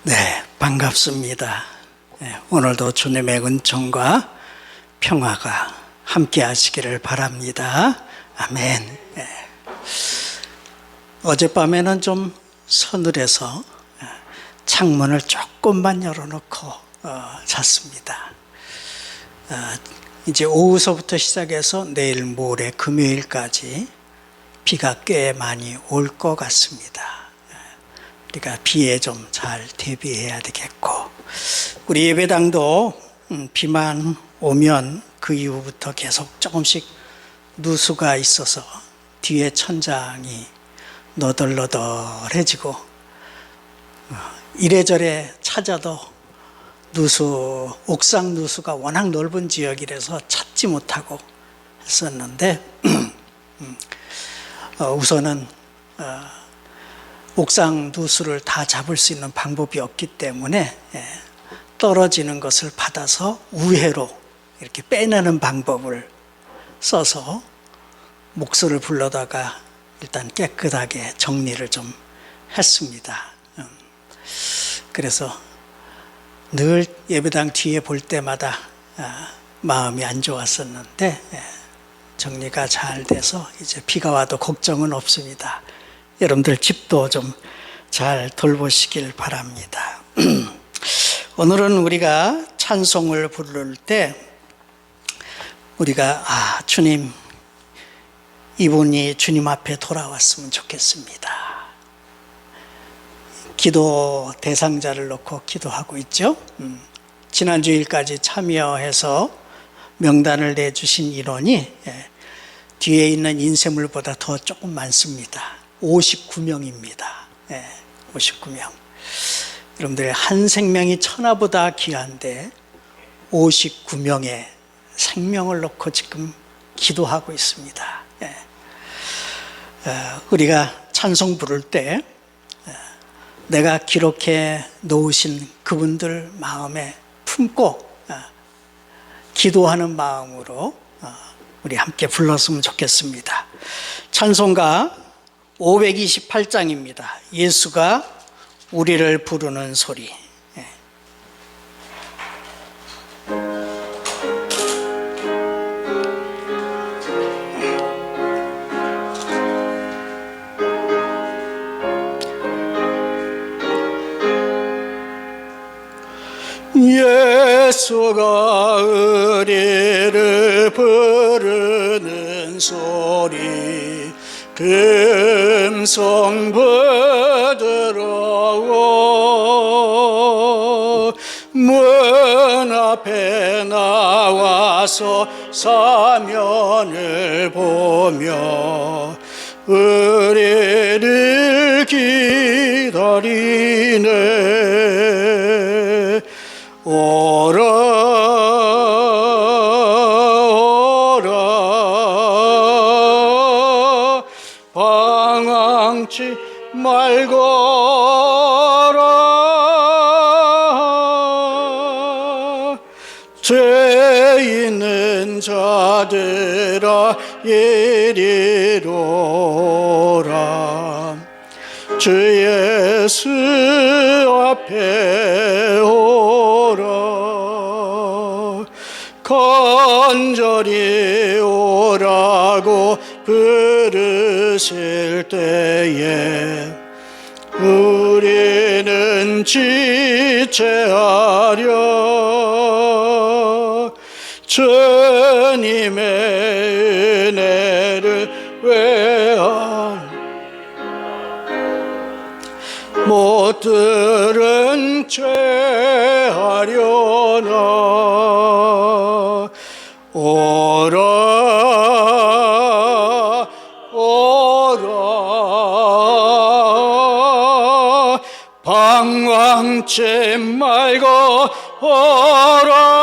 네, 반갑습니다. 네, 오늘도 주님의 은총과 평화가 함께 하시기를 바랍니다. 아멘. 네. 어젯밤에는 좀 서늘해서 창문을 조금만 열어놓고 잤습니다. 이제 오후서부터 시작해서 내일 모레 금요일까지 비가 꽤 많이 올 것 같습니다. 우리가 비에 좀 잘 대비해야 되겠고, 우리 예배당도 비만 오면 그 이후부터 계속 조금씩 누수가 있어서 뒤에 천장이 너덜너덜해지고 이래저래 찾아도 누수, 옥상 누수가 워낙 넓은 지역이라서 찾지 못하고 했었는데 우선은 옥상 누수를 다 잡을 수 있는 방법이 없기 때문에 떨어지는 것을 받아서 우회로 이렇게 빼내는 방법을 써서 목소를 불러다가 일단 깨끗하게 정리를 좀 했습니다. 그래서 늘 예배당 뒤에 볼 때마다 마음이 안 좋았었는데 정리가 잘 돼서 이제 비가 와도 걱정은 없습니다. 여러분들 집도 좀 잘 돌보시길 바랍니다. 오늘은 우리가 찬송을 부를 때 우리가 주님, 이분이 주님 앞에 돌아왔으면 좋겠습니다. 기도 대상자를 놓고 기도하고 있죠. 지난주일까지 참여해서 명단을 내주신 인원이 뒤에 있는 인쇄물보다 더 조금 많습니다. 59명입니다. 59명. 여러분들 한 생명이 천하보다 귀한데 59명의 생명을 놓고 지금 기도하고 있습니다. 우리가 찬송 부를 때 내가 기록해 놓으신 그분들 마음에 품고 기도하는 마음으로 우리 함께 불렀으면 좋겠습니다. 찬송가 528장입니다. 예수가 우리를 부르는 소리. 예수가 우리를 부르는 소리 금성 부드러워 문 앞에 나와서 사면을 보며 우리를 기다리네. 오라 방황치 말거라. 죄 있는 자들아 이리로라. 주 예수 앞에 오라. 간절히 오라고 부르실 때에 우리는 지체하려. 주님의 은혜를 외할 못 들은 죄 하려나. 오라 오라 방황치 말고 오라.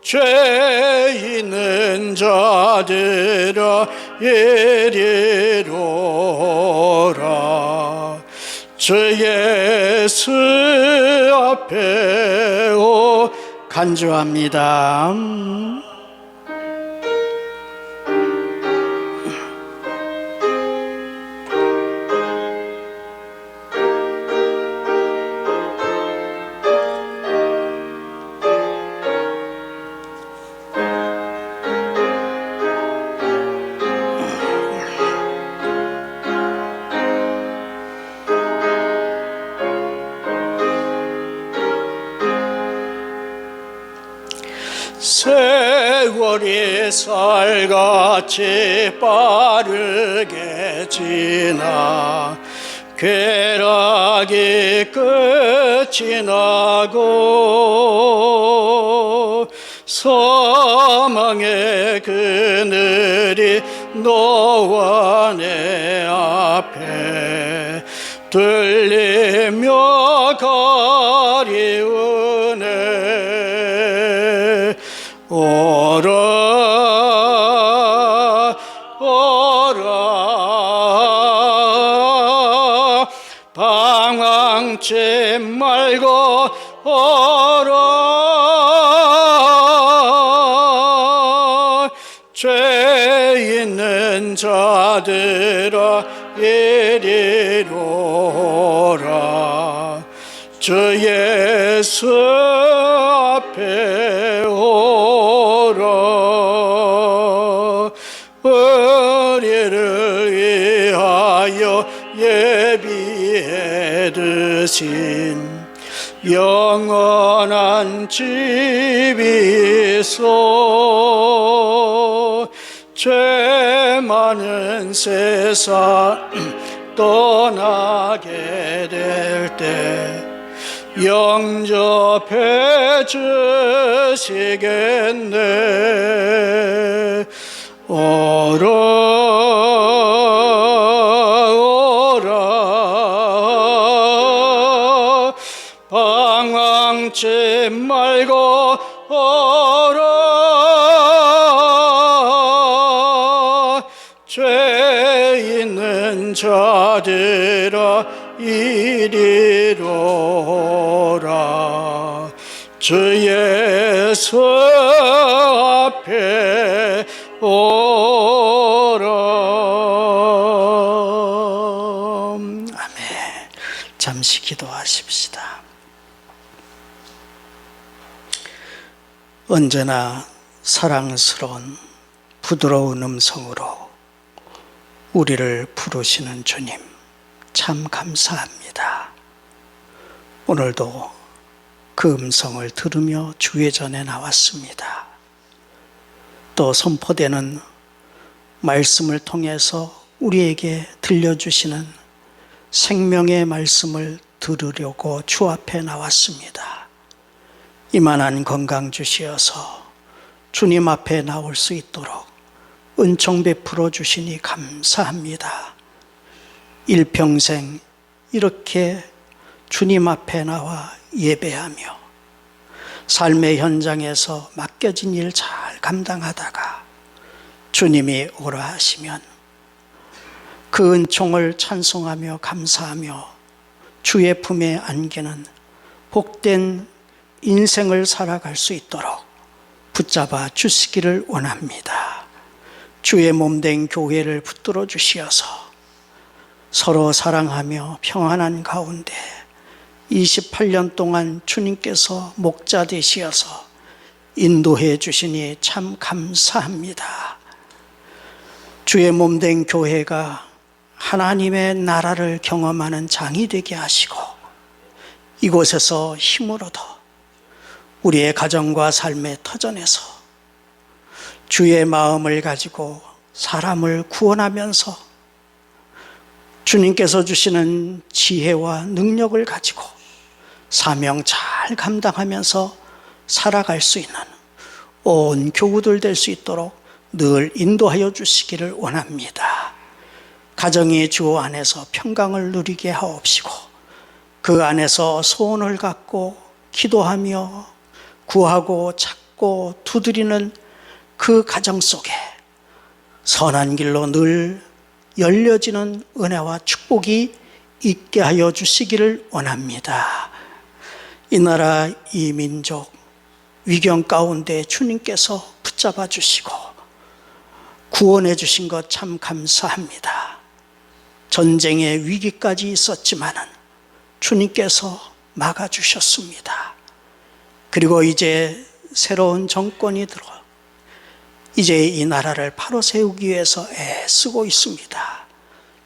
죄 있는 자들아 이리로라. 주 예수 앞에 오 간주합니다. 세월이 쌀같이 빠르게 지나 쾌락이 끝이 나고 사망의 그늘이 너와 내 앞에 들리며 가리우네. 오라 오라 방황치 말고 오라. 죄 있는 자들아 이리로 오라. 주 예수 앞에 오라. 우리를 위하여 예비해 두신 영원한 집이 있어. 죄 많은 세상 떠나게 될 때 영접해 주시겠네. 오라 오라 방황치 말고 오라. 죄 있는 자들아 이리로 오라. 주 예수 앞에 오라. 아멘. 잠시 기도하십시다. 언제나 사랑스러운 부드러운 음성으로 우리를 부르시는 주님, 참 감사합니다. 오늘도 그 음성을 들으며 주의 전에 나왔습니다. 또 선포되는 말씀을 통해서 우리에게 들려주시는 생명의 말씀을 들으려고 주 앞에 나왔습니다. 이만한 건강 주시어서 주님 앞에 나올 수 있도록 은총 베풀어 주시니 감사합니다. 일평생 이렇게 주님 앞에 나와 예배하며 삶의 현장에서 맡겨진 일 잘 감당하다가 주님이 오라 하시면 그 은총을 찬송하며 감사하며 주의 품에 안기는 복된 인생을 살아갈 수 있도록 붙잡아 주시기를 원합니다. 주의 몸된 교회를 붙들어 주시어서 서로 사랑하며 평안한 가운데 28년 동안 주님께서 목자 되시어서 인도해 주시니 참 감사합니다. 주의 몸된 교회가 하나님의 나라를 경험하는 장이 되게 하시고 이곳에서 힘을 얻어 우리의 가정과 삶의 터전에서 주의 마음을 가지고 사람을 구원하면서 주님께서 주시는 지혜와 능력을 가지고 사명 잘 감당하면서 살아갈 수 있는 온 교우들 될 수 있도록 늘 인도하여 주시기를 원합니다. 가정이 주 안에서 평강을 누리게 하옵시고 그 안에서 소원을 갖고 기도하며 구하고 찾고 두드리는 그 가정 속에 선한 길로 늘 열려지는 은혜와 축복이 있게 하여 주시기를 원합니다. 이 나라 이 민족 위경 가운데 주님께서 붙잡아 주시고 구원해 주신 것 참 감사합니다. 전쟁의 위기까지 있었지만은 주님께서 막아주셨습니다. 그리고 이제 새로운 정권이 들어 이제 이 나라를 바로 세우기 위해서 애쓰고 있습니다.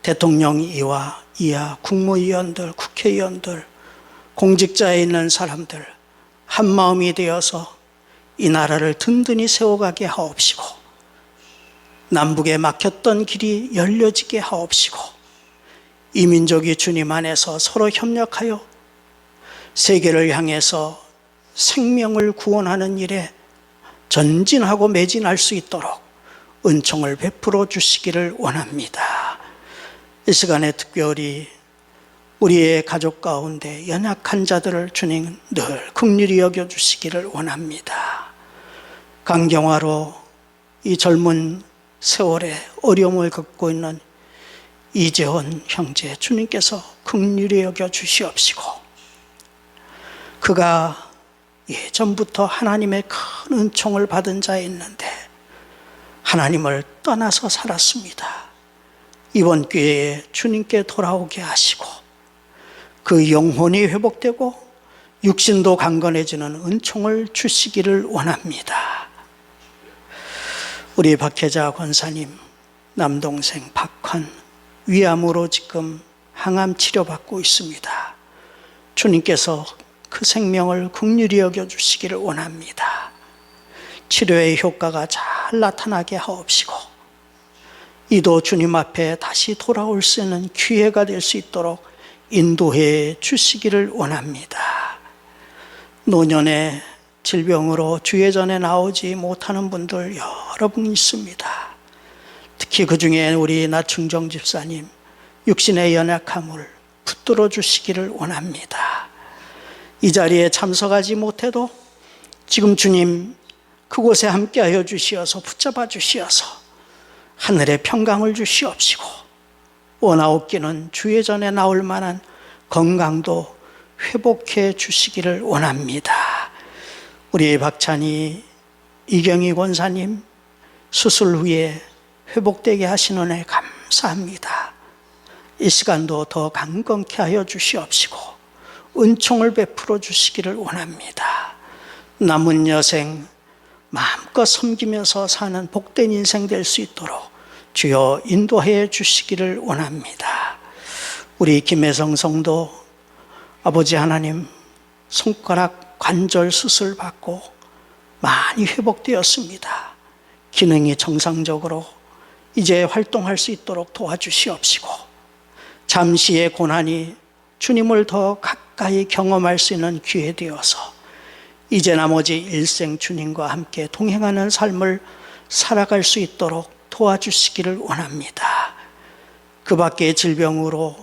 대통령 이하 국무위원들, 국회의원들, 공직자에 있는 사람들 한마음이 되어서 이 나라를 든든히 세워가게 하옵시고, 남북에 막혔던 길이 열려지게 하옵시고, 이 민족이 주님 안에서 서로 협력하여 세계를 향해서 생명을 구원하는 일에 전진하고 매진할 수 있도록 은총을 베풀어 주시기를 원합니다. 이 시간에 특별히 우리의 가족 가운데 연약한 자들을 주님 늘 긍휼히 여겨주시기를 원합니다. 강경화로 이 젊은 세월에 어려움을 겪고 있는 이재원 형제, 주님께서 긍휼히 여겨주시옵시고, 그가 예전부터 하나님의 큰 은총을 받은 자였는데 하나님을 떠나서 살았습니다. 이번 기회에 주님께 돌아오게 하시고 그 영혼이 회복되고 육신도 강건해지는 은총을 주시기를 원합니다. 우리 박혜자 권사님 남동생 박환, 위암으로 지금 항암 치료받고 있습니다. 주님께서 그 생명을 긍휼히 여겨주시기를 원합니다. 치료의 효과가 잘 나타나게 하옵시고, 이도 주님 앞에 다시 돌아올 수 있는 기회가 될 수 있도록 인도해 주시기를 원합니다. 노년의 질병으로 주예전에 나오지 못하는 분들 여러 분 있습니다. 특히 그 중에 우리 나충정 집사님 육신의 연약함을 붙들어 주시기를 원합니다. 이 자리에 참석하지 못해도 지금 주님 그곳에 함께하여 주시어서 붙잡아 주시어서 하늘의 평강을 주시옵시고, 원하옵기는 주예전에 나올 만한 건강도 회복해 주시기를 원합니다. 우리 박찬희 이경희 권사님 수술 후에 회복되게 하시는 은혜 감사합니다. 이 시간도 더 강건케 하여 주시옵시고 은총을 베풀어 주시기를 원합니다. 남은 여생 마음껏 섬기면서 사는 복된 인생 될 수 있도록 주여 인도해 주시기를 원합니다. 우리 김혜성 성도 아버지 하나님 손가락 관절 수술 받고 많이 회복되었습니다. 기능이 정상적으로 이제 활동할 수 있도록 도와주시옵시고, 잠시의 고난이 주님을 더 가까이 경험할 수 있는 기회 되어서 이제 나머지 일생 주님과 함께 동행하는 삶을 살아갈 수 있도록 도와주시기를 원합니다. 그 밖에 질병으로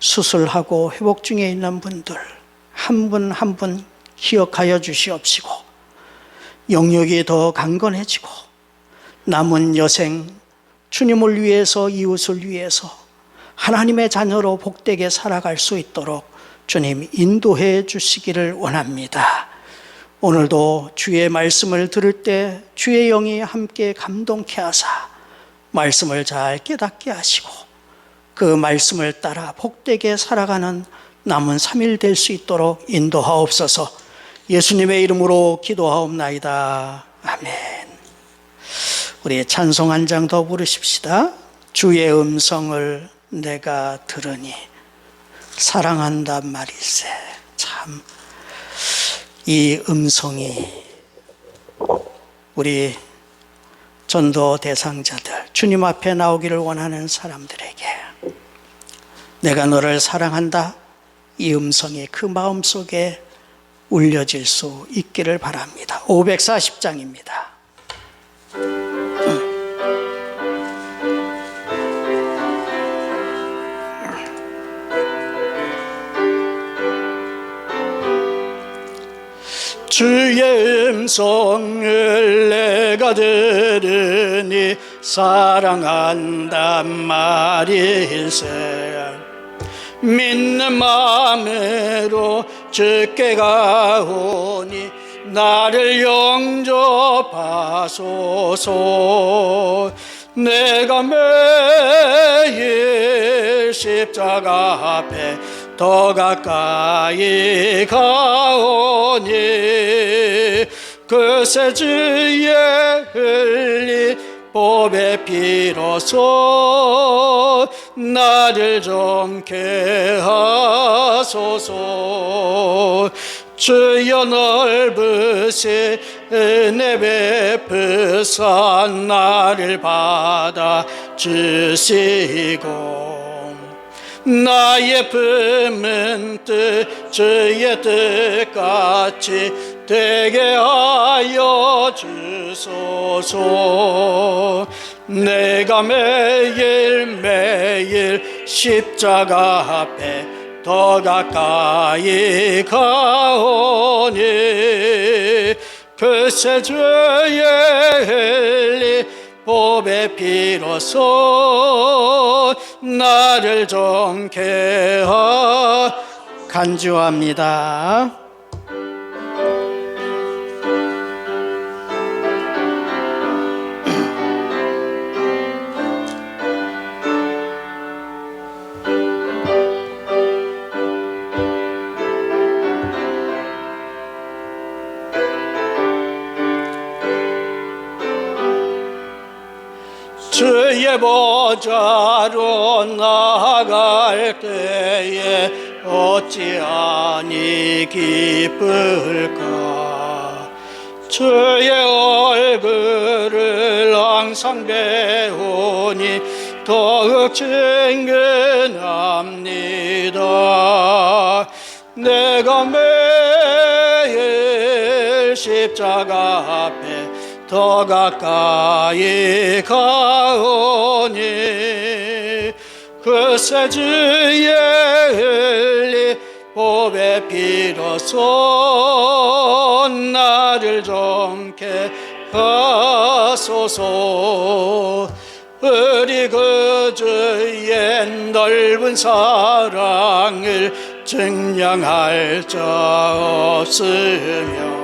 수술하고 회복 중에 있는 분들 한 분 한 분 기억하여 주시옵시고, 영역이 더 강건해지고 남은 여생 주님을 위해서, 이웃을 위해서 하나님의 자녀로 복되게 살아갈 수 있도록 주님 인도해 주시기를 원합니다. 오늘도 주의 말씀을 들을 때 주의 영이 함께 감동케 하사 말씀을 잘 깨닫게 하시고 그 말씀을 따라 복되게 살아가는 남은 3일 될 수 있도록 인도하옵소서. 예수님의 이름으로 기도하옵나이다. 아멘. 우리 찬송 한 장 더 부르십시다. 주의 음성을 내가 들으니 사랑한단 말일세. 참 이 음성이 우리 전도 대상자들, 주님 앞에 나오기를 원하는 사람들에게 내가 너를 사랑한다, 이 음성이 그 마음속에 울려질 수 있기를 바랍니다. 540장입니다. 주의 음성을 내가 들으니 사랑한단 말일세. 믿는 마음으로 주께 가오니 나를 영접하소서. 내가 매일 십자가 앞에 더 가까이 가오니 그새 주의 흘린 보배 피로써 나를 정케 하소서. 주여 넓으신 은혜 베푸사 나를 받아 주시고 나의 품은 뜻 주의 뜻같이 되게 하여 주소서. 내가 매일매일 십자가 앞에 더 가까이 가오니 그새 주의 흘린 보배 비로소 나를 정케 하 간주합니다. 주의 보좌로 나아갈 때에 어찌하니 기쁠까. 주의 얼굴을 항상 배우니 더욱 친근합니다. 내가 매일 십자가 앞에 더 가까이 가오니 그새 주의 흘린 보배 비로소 나를 정케 하소서. 우리 그 주의 넓은 사랑을 증량할 자 없으며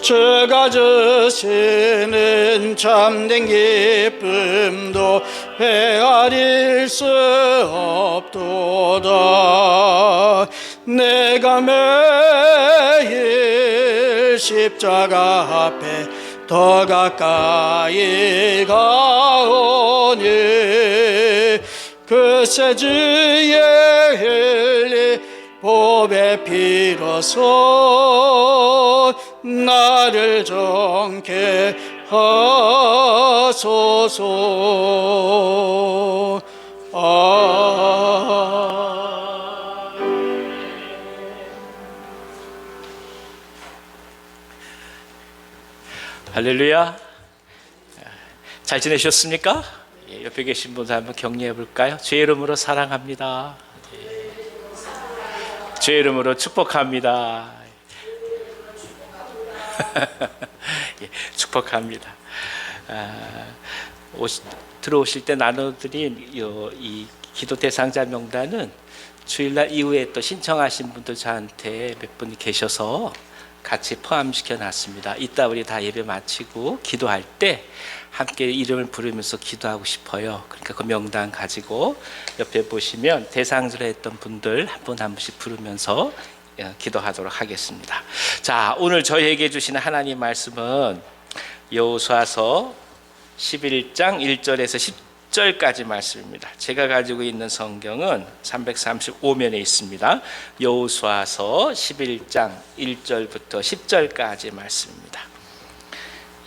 주가 주시는 참된 기쁨도 헤아릴 수 없도다. 내가 매일 십자가 앞에 더 가까이 가오니 그새 주의 흘린 보배 비로소 나를 정케 하소서. 할렐루야. 잘 지내셨습니까? 옆에 계신 분들 한번 격려해 볼까요? 주의 이름으로 사랑합니다. 주의 이름으로 축복합니다. 축복합니다. 들어오실 때 나눠드린 이 기도 대상자 명단은 주일날 이후에 또 신청하신 분들 저한테 몇 분 계셔서 같이 포함시켜 놨습니다. 이따 우리 다 예배 마치고 기도할 때 함께 이름을 부르면서 기도하고 싶어요. 그러니까 그 명단 가지고 옆에 보시면 대상자로 했던 분들 한 분 한 분씩 부르면서 기도하도록 하겠습니다. 자, 오늘 저희에게 주시는 하나님 말씀은 여호수아서 11장 1절에서 10절까지 말씀입니다. 제가 가지고 있는 성경은 335면에 있습니다. 여호수아서 11장 1절부터 10절까지 말씀입니다.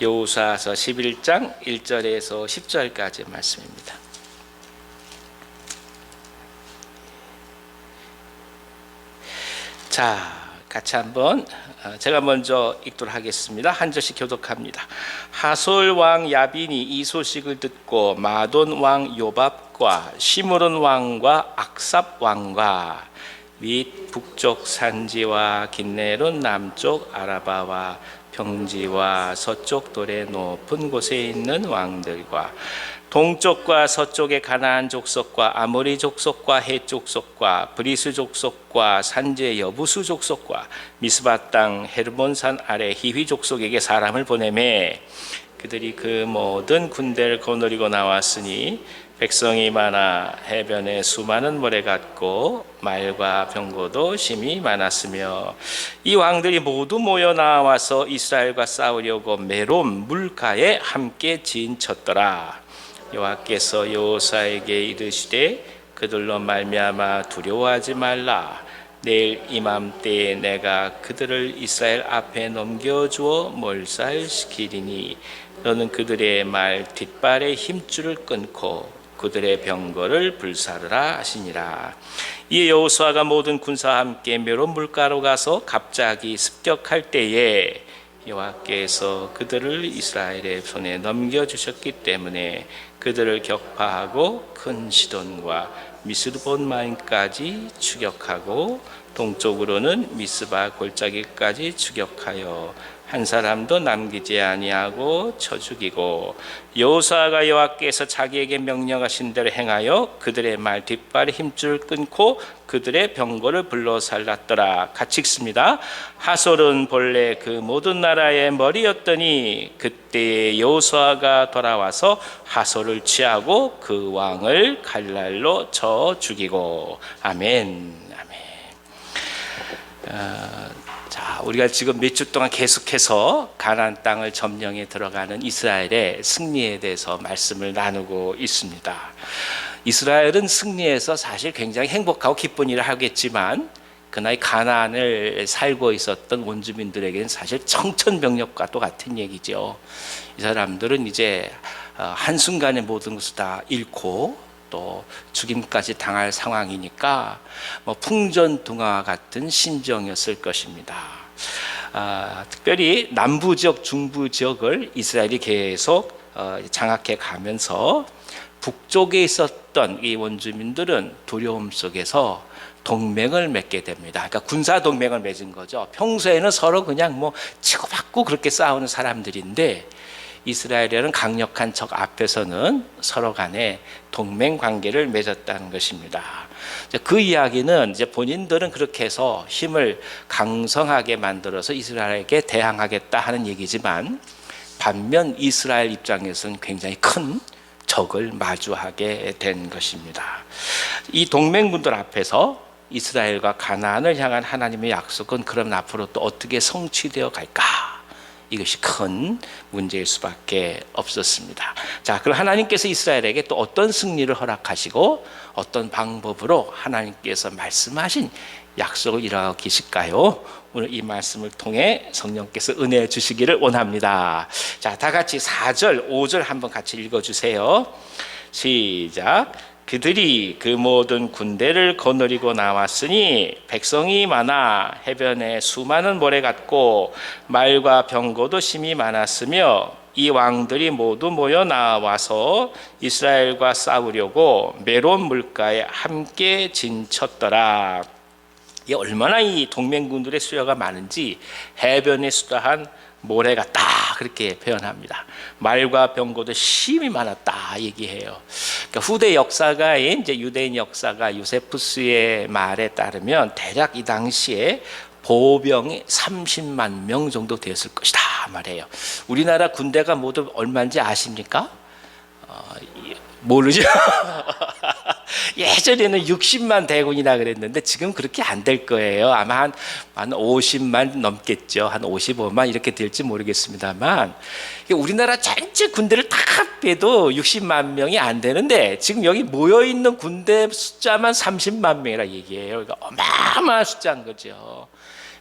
여호수아서 11장 1절에서 10절까지 말씀입니다. 자, 같이 한번 제가 먼저 읽도록 하겠습니다. 한 절씩 교독합니다. 하솔 왕 야빈이 이 소식을 듣고 마돈 왕 요밥과 시므론 왕과 악삽 왕과 및 북쪽 산지와 긴네론 남쪽 아라바와 평지와 서쪽 돌의 높은 곳에 있는 왕들과 동쪽과 서쪽의 가나안 족속과 아모리 족속과 헷 족속과 브리스 족속과 산지의 여부수 족속과 미스바 땅 헤르몬산 아래 히휘 족속에게 사람을 보내매 그들이 그 모든 군대를 거느리고 나왔으니 백성이 많아 해변에 수많은 모래 같고 말과 병거도 심히 많았으며 이 왕들이 모두 모여 나와서 이스라엘과 싸우려고 메롬 물가에 함께 진쳤더라. 여호와께서 여호수아에게 이르시되 그들로 말미암아 두려워하지 말라. 내일 이맘때에 내가 그들을 이스라엘 앞에 넘겨주어 몰살시키리니 너는 그들의 말 뒷발의 힘줄을 끊고 그들의 병거를 불사르라 하시니라. 이에 여호수아가 모든 군사와 함께 메론 물가로 가서 갑자기 습격할 때에 여호와께서 그들을 이스라엘의 손에 넘겨주셨기 때문에 그들을 격파하고 큰 시돈과 미스본마임까지 추격하고 동쪽으로는 미스바 골짜기까지 추격하여 한 사람도 남기지 아니하고 쳐 죽이고 여호수아가 여호와께서 자기에게 명령하신 대로 행하여 그들의 말 뒷발의 힘줄을 끊고 그들의 병거를 불러 살랐더라. 같이 읽습니다. 하솔은 본래 그 모든 나라의 머리였더니 그때 여호수아가 돌아와서 하솔을 취하고 그 왕을 칼날로 쳐 죽이고. 아멘. 자, 우리가 지금 몇 주 동안 계속해서 가나안 땅을 점령해 들어가는 이스라엘의 승리에 대해서 말씀을 나누고 있습니다. 이스라엘은 승리해서 사실 굉장히 행복하고 기쁜 일을 하겠지만 그날 가나안을 살고 있었던 원주민들에게는 사실 청천벽력과 똑같은 얘기죠. 이 사람들은 이제 한순간에 모든 것을 다 잃고 또 죽임까지 당할 상황이니까 풍전등화와 같은 심정이었을 것입니다. 특별히 남부 지역, 중부 지역을 이스라엘이 계속 장악해 가면서 북쪽에 있었던 이 원주민들은 두려움 속에서 동맹을 맺게 됩니다. 그러니까 군사 동맹을 맺은 거죠. 평소에는 서로 그냥 치고받고 그렇게 싸우는 사람들인데 이스라엘이라는 강력한 적 앞에서는 서로 간에 동맹 관계를 맺었다는 것입니다. 그 이야기는 이제 본인들은 그렇게 해서 힘을 강성하게 만들어서 이스라엘에게 대항하겠다 하는 얘기지만 반면 이스라엘 입장에서는 굉장히 큰 적을 마주하게 된 것입니다. 이 동맹군들 앞에서 이스라엘과 가나안을 향한 하나님의 약속은 그럼 앞으로 또 어떻게 성취되어 갈까? 이것이 큰 문제일 수밖에 없었습니다. 자, 그럼 하나님께서 이스라엘에게 또 어떤 승리를 허락하시고 어떤 방법으로 하나님께서 말씀하신 약속을 이루어 계실까요? 오늘 이 말씀을 통해 성령께서 은혜 주시기를 원합니다. 자, 다 같이 4절, 5절 한번 같이 읽어주세요. 시작. 그들이 그 모든 군대를 거느리고 나왔으니 백성이 많아 해변에 수많은 모래 같고 말과 병거도 심히 많았으며 이 왕들이 모두 모여 나와서 이스라엘과 싸우려고 메론 물가에 함께 진쳤더라. 이 얼마나 이 동맹군들의 수요가 많은지 해변에 수다한 모래 같다 그렇게 표현합니다. 말과 병거도 심히 많았다 얘기해요. 그러니까 후대 역사가인 이제 유대인 역사가 요세푸스의 말에 따르면 대략 이 당시에 보병이 30만 명 정도 되었을 것이다 말이에요. 우리나라 군대가 모두 얼마인지 아십니까? 모르죠. 예전에는 60만 대군이라 그랬는데 지금 그렇게 안 될 거예요. 아마 한 50만 넘겠죠. 한 55만 이렇게 될지 모르겠습니다만 우리나라 전체 군대를 다 빼도 60만 명이 안 되는데 지금 여기 모여있는 군대 숫자만 30만 명이라 얘기해요. 그러니까 어마어마한 숫자인 거죠.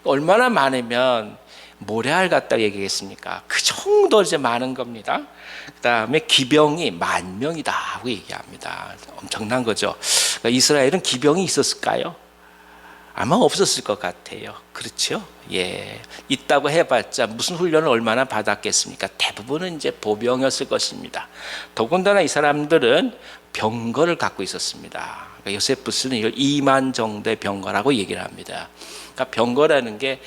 얼마나 많으면 모래알 같다 얘기했습니까? 그 정도 이제 많은 겁니다. 그 다음에 기병이 10,000명이다 하고 얘기합니다. 엄청난 거죠. 그러니까 이스라엘은 기병이 있었을까요? 아마 없었을 것 같아요. 그렇죠? 예, 있다고 해봤자 무슨 훈련을 얼마나 받았겠습니까? 대부분은 이제 보병이었을 것입니다. 더군다나 이 사람들은 병거를 갖고 있었습니다. 그러니까 요세푸스는 이걸 2만 정도의 병거라고 얘기를 합니다. 그러니까 병거라는 게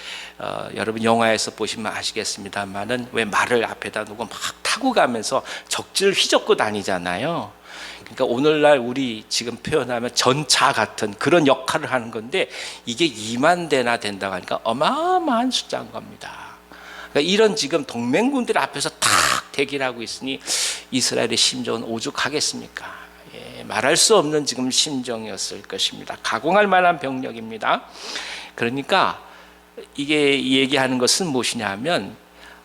여러분 영화에서 보시면 아시겠습니다만은 왜 말을 앞에다 두고 막 타고 가면서 적지를 휘젓고 다니잖아요. 그러니까 오늘날 우리 지금 표현하면 전차 같은 그런 역할을 하는 건데 이게 2만 대나 된다고 하니까 어마어마한 숫자인 겁니다. 그러니까 이런 지금 동맹군들 앞에서 탁 대기를 하고 있으니 이스라엘의 심정은 오죽하겠습니까? 예, 말할 수 없는 지금 심정이었을 것입니다. 가공할 만한 병력입니다. 그러니까 이게 얘기하는 것은 무엇이냐면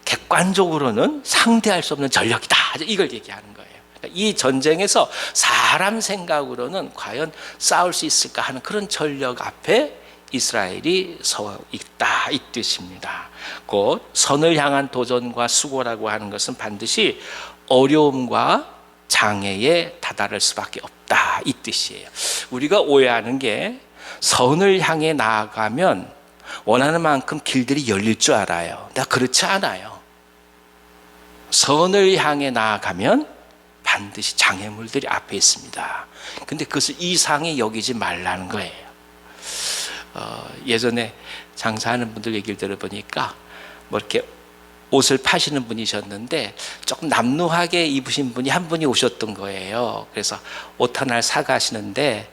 객관적으로는 상대할 수 없는 전력이다. 이걸 얘기하는 거예요. 이 전쟁에서 사람 생각으로는 과연 싸울 수 있을까 하는 그런 전력 앞에 이스라엘이 서 있다, 이 뜻입니다. 곧 선을 향한 도전과 수고라고 하는 것은 반드시 어려움과 장애에 다다를 수밖에 없다, 이 뜻이에요. 우리가 오해하는 게 선을 향해 나아가면 원하는 만큼 길들이 열릴 줄 알아요. 나 그렇지 않아요. 선을 향해 나아가면 반드시 장애물들이 앞에 있습니다. 근데 그것을 이상히 여기지 말라는 거예요. 예전에 장사하는 분들 얘기를 들어보니까 뭐 이렇게 옷을 파시는 분이셨는데 조금 남루하게 입으신 분이 한 분이 오셨던 거예요. 그래서 옷 하나를 사가시는데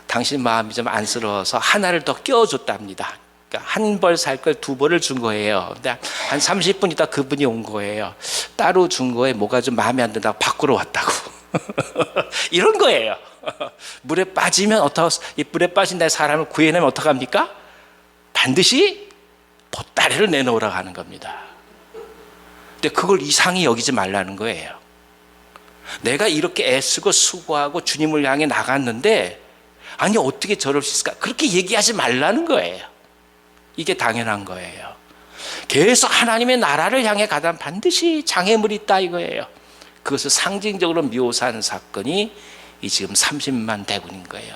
당신 마음이 좀 안쓰러워서 하나를 더 끼워줬답니다. 그러니까 한 벌 살 걸 두 벌을 준 거예요. 근데 한 30분 있다 그분이 온 거예요. 따로 준 거에 뭐가 좀 마음에 안 든다고 바꾸러 왔다고. 이런 거예요. 물에 빠지면 이 물에 빠진 사람을 구해내면 어떡합니까? 반드시 보따리를 내놓으라고 하는 겁니다. 근데 그걸 이상히 여기지 말라는 거예요. 내가 이렇게 애쓰고 수고하고 주님을 향해 나갔는데 아니 어떻게 저럴 수 있을까? 그렇게 얘기하지 말라는 거예요. 이게 당연한 거예요. 계속 하나님의 나라를 향해 가다 반드시 장애물이 있다 이거예요. 그것을 상징적으로 묘사하는 사건이 이 지금 30만 대군인 거예요.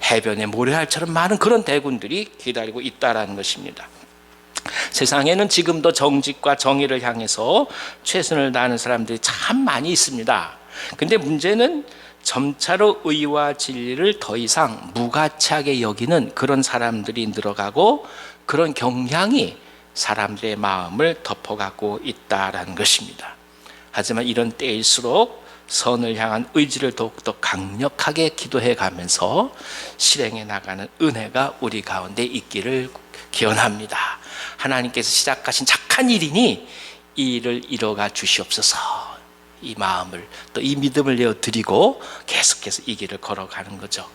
해변에 모래알처럼 많은 그런 대군들이 기다리고 있다라는 것입니다. 세상에는 지금도 정직과 정의를 향해서 최선을 다하는 사람들이 참 많이 있습니다. 근데 문제는 점차로 의와 진리를 더 이상 무가치하게 여기는 그런 사람들이 늘어가고 그런 경향이 사람들의 마음을 덮어가고 있다라는 것입니다. 하지만 이런 때일수록 선을 향한 의지를 더욱더 강력하게 기도해 가면서 실행해 나가는 은혜가 우리 가운데 있기를 기원합니다. 하나님께서 시작하신 착한 일이니 이 일을 이뤄가 주시옵소서. 이 마음을 또 이 믿음을 내어 드리고 계속해서 이 길을 걸어가는 거죠.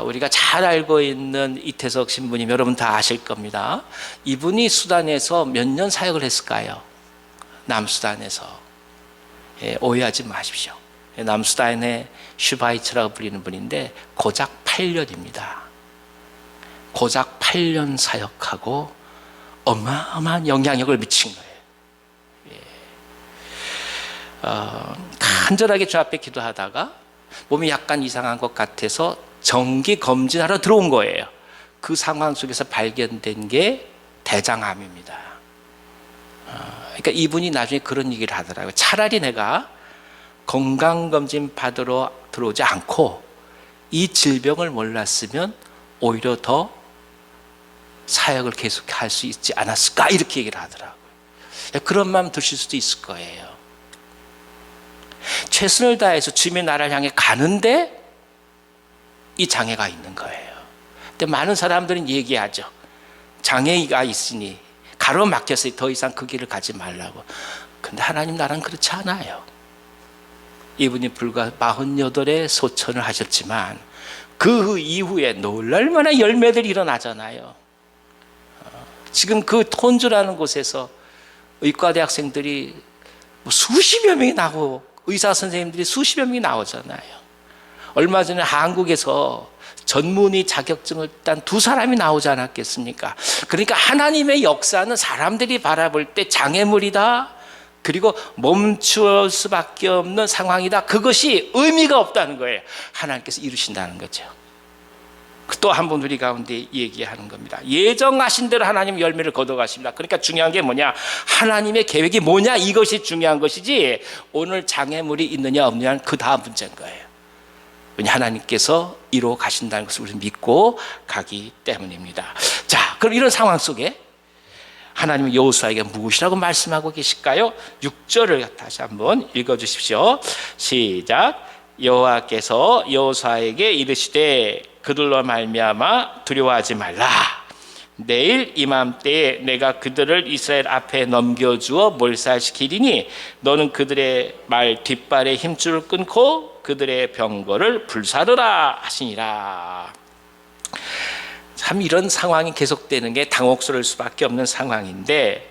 우리가 잘 알고 있는 이태석 신부님 여러분 다 아실 겁니다. 이분이 수단에서 몇 년 사역을 했을까요? 남수단에서. 오해하지 마십시오. 남수단의 슈바이처라고 불리는 분인데 고작 8년입니다. 고작 8년 사역하고 어마어마한 영향력을 미친 거예요. 간절하게 주 앞에 기도하다가 몸이 약간 이상한 것 같아서 정기 검진하러 들어온 거예요. 그 상황 속에서 발견된 게 대장암입니다. 그러니까 이분이 나중에 그런 얘기를 하더라고요. 차라리 내가 건강검진 받으러 들어오지 않고 이 질병을 몰랐으면 오히려 더 사역을 계속할 수 있지 않았을까 이렇게 얘기를 하더라고요. 그런 마음 드실 수도 있을 거예요. 최선을 다해서 주님의 나라를 향해 가는데 이 장애가 있는 거예요. 근데 많은 사람들은 얘기하죠. 장애가 있으니 가로막혀서 더 이상 그 길을 가지 말라고. 근데 하나님 나라는 그렇지 않아요. 이분이 불과 48에 소천을 하셨지만 그 이후에 놀랄만한 열매들이 일어나잖아요. 지금 그 톤주라는 곳에서 의과대학생들이 수십여 명이 나고 의사 선생님들이 수십여 명이 나오잖아요. 얼마 전에 한국에서 전문의 자격증을 딴 2사람이 나오지 않았겠습니까? 그러니까 하나님의 역사는 사람들이 바라볼 때 장애물이다. 그리고 멈출 수밖에 없는 상황이다. 그것이 의미가 없다는 거예요. 하나님께서 이루신다는 거죠. 또 한 번 우리 가운데 얘기하는 겁니다. 예정하신 대로 하나님 열매를 거둬가십니다. 그러니까 중요한 게 뭐냐? 하나님의 계획이 뭐냐? 이것이 중요한 것이지 오늘 장애물이 있느냐 없느냐는 그 다음 문제인 거예요. 왜냐 하나님께서 이루어 가신다는 것을 우리는 믿고 가기 때문입니다. 자, 그럼 이런 상황 속에 하나님은 여호수아에게 무엇이라고 말씀하고 계실까요? 6절을 다시 한번 읽어주십시오. 시작. 여호와께서 여호수아에게 이르시되 그들로 말미암아 두려워하지 말라. 내일 이맘때에 내가 그들을 이스라엘 앞에 넘겨주어 몰살시키리니 너는 그들의 말 뒷발에 힘줄을 끊고 그들의 병거를 불사르라 하시니라. 참 이런 상황이 계속되는 게 당혹스러울 수밖에 없는 상황인데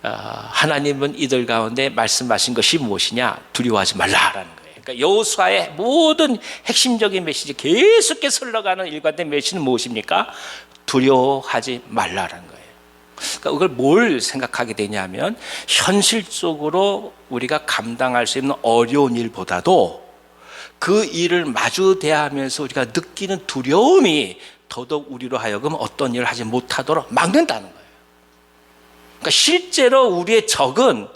하나님은 이들 가운데 말씀하신 것이 무엇이냐? 두려워하지 말라라는 거예요. 그러니까 여호수아의 모든 핵심적인 메시지, 계속해서 흘러가는 일관된 메시지는 무엇입니까? 두려워하지 말라라는 거예요. 그러니까 이걸 뭘 생각하게 되냐면, 현실적으로 우리가 감당할 수 있는 어려운 일보다도 그 일을 마주 대하면서 우리가 느끼는 두려움이 더더욱 우리로 하여금 어떤 일을 하지 못하도록 막는다는 거예요. 그러니까 실제로 우리의 적은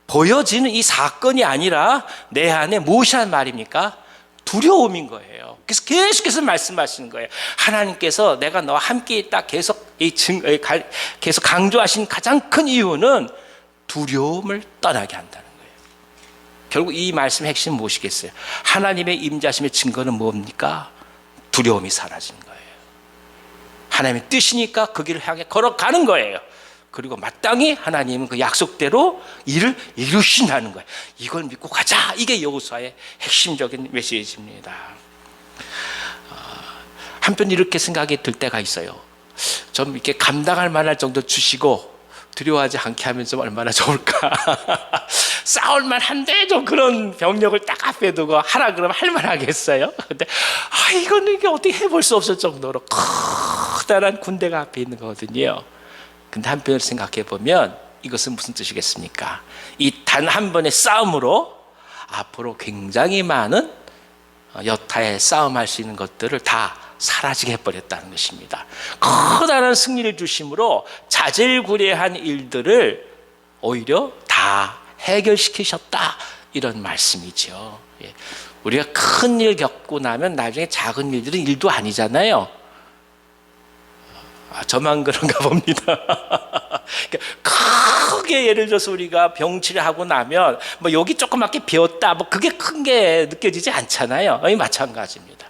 보여지는 이 사건이 아니라 내 안에 무엇이란 말입니까? 두려움인 거예요. 그래서 계속해서 말씀하시는 거예요. 하나님께서 내가 너와 함께 있다 계속 강조하신 가장 큰 이유는 두려움을 떠나게 한다는 거예요. 결국 이 말씀의 핵심은 무엇이겠어요? 하나님의 임재하심의 증거는 뭡니까? 두려움이 사라지는 거예요. 하나님의 뜻이니까 그 길을 향해 걸어가는 거예요. 그리고 마땅히 하나님은 그 약속대로 일을 이루신다는 거예요. 이걸 믿고 가자. 이게 여호수아의 핵심적인 메시지입니다. 한편 이렇게 생각이 들 때가 있어요. 좀 이렇게 감당할 만할 정도 주시고 두려워하지 않게 하면 좀 얼마나 좋을까. 싸울만 한데 좀 그런 병력을 딱 앞에 두고 하라 그러면 할만하겠어요? 근데 이거는 이게 어떻게 해볼 수 없을 정도로 커다란 군대가 앞에 있는 거거든요. 근데 한편으로 생각해 보면 이것은 무슨 뜻이겠습니까? 이 단 한 번의 싸움으로 앞으로 굉장히 많은 여타의 싸움할 수 있는 것들을 다 사라지게 해버렸다는 것입니다. 커다란 승리를 주심으로 자질구레한 일들을 오히려 다 해결시키셨다, 이런 말씀이죠. 우리가 큰 일 겪고 나면 나중에 작은 일들은 일도 아니잖아요. 저만 그런가 봅니다. 크게 예를 들어서 우리가 병치를 하고 나면 뭐 여기 조그맣게 베었다, 뭐 그게 큰 게 느껴지지 않잖아요. 마찬가지입니다.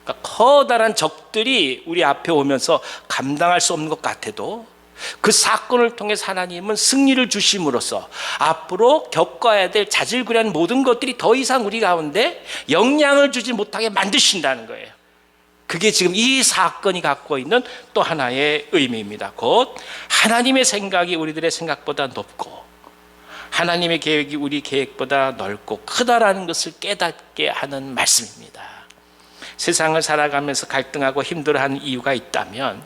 그러니까 커다란 적들이 우리 앞에 오면서 감당할 수 없는 것 같아도 그 사건을 통해서 하나님은 승리를 주심으로써 앞으로 겪어야 될 자질구레한 모든 것들이 더 이상 우리 가운데 영향을 주지 못하게 만드신다는 거예요. 그게 지금 이 사건이 갖고 있는 또 하나의 의미입니다. 곧 하나님의 생각이 우리들의 생각보다 높고 하나님의 계획이 우리 계획보다 넓고 크다라는 것을 깨닫게 하는 말씀입니다. 세상을 살아가면서 갈등하고 힘들어하는 이유가 있다면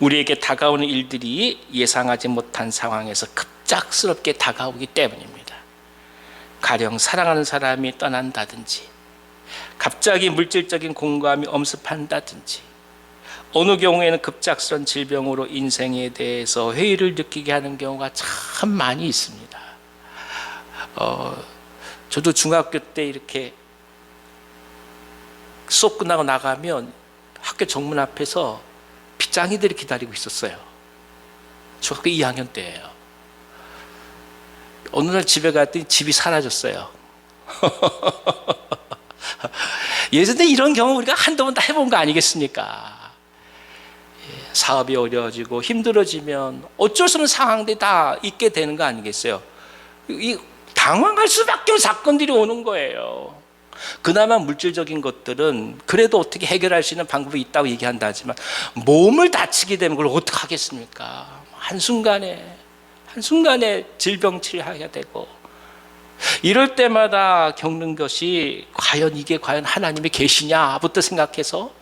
우리에게 다가오는 일들이 예상하지 못한 상황에서 급작스럽게 다가오기 때문입니다. 가령 사랑하는 사람이 떠난다든지, 갑자기 물질적인 공감이 엄습한다든지, 어느 경우에는 급작스런 질병으로 인생에 대해서 회의를 느끼게 하는 경우가 참 많이 있습니다. 저도 중학교 때 이렇게 수업 끝나고 나가면 학교 정문 앞에서 빗장이들이 기다리고 있었어요. 중학교 2학년 때예요. 어느 날 집에 갔더니 집이 사라졌어요. 예전에 이런 경우 우리가 한두 번 다 해본 거 아니겠습니까? 사업이 어려워지고 힘들어지면 어쩔 수 없는 상황들이 다 있게 되는 거 아니겠어요? 당황할 수밖에 없는 사건들이 오는 거예요. 그나마 물질적인 것들은 그래도 어떻게 해결할 수 있는 방법이 있다고 얘기한다 하지만 몸을 다치게 되면 그걸 어떻게 하겠습니까? 한순간에 질병 치료해야 되고, 이럴 때마다 겪는 것이 이게 과연 하나님의 계시냐부터 생각해서